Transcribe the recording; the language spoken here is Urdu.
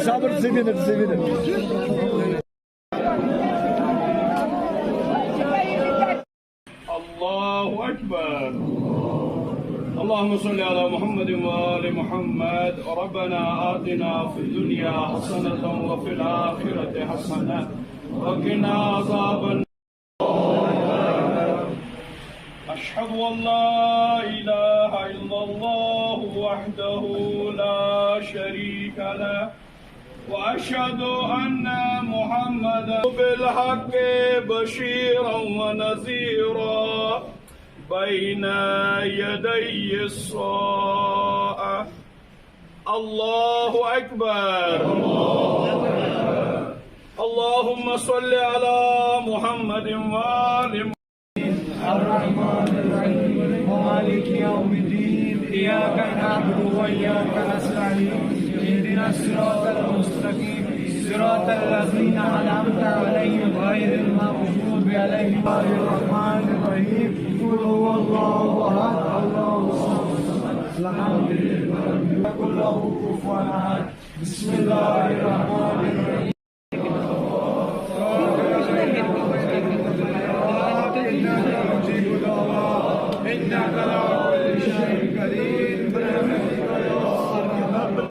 Sabır sevinir. Allahu Ekber. Allahümme salli ala Muhammedin ve ali Muhammed. Rabbena atina fid dünya haseneten ve fil ahireti hasene ve qina azaben. Eşhedü en la ilahe illallah vahdehu la şerike leh. وأشهد أن محمدا بالحق بشيرا ونذيرا بين يدي الساعة. الله أكبر. اللهم صل على محمد وآل الرحمن الرحيم ومالك يوم الدين إياك نعبد وإياك نستعين اهدنا الصراط المستقيم صراط الذين أنعمت عليهم غير المغضوب عليهم. الرحمن الرحيم قل هو الله أحد الله الصمد لم يلد ولم يولد له كفوا أحد. بسم الله الرحمن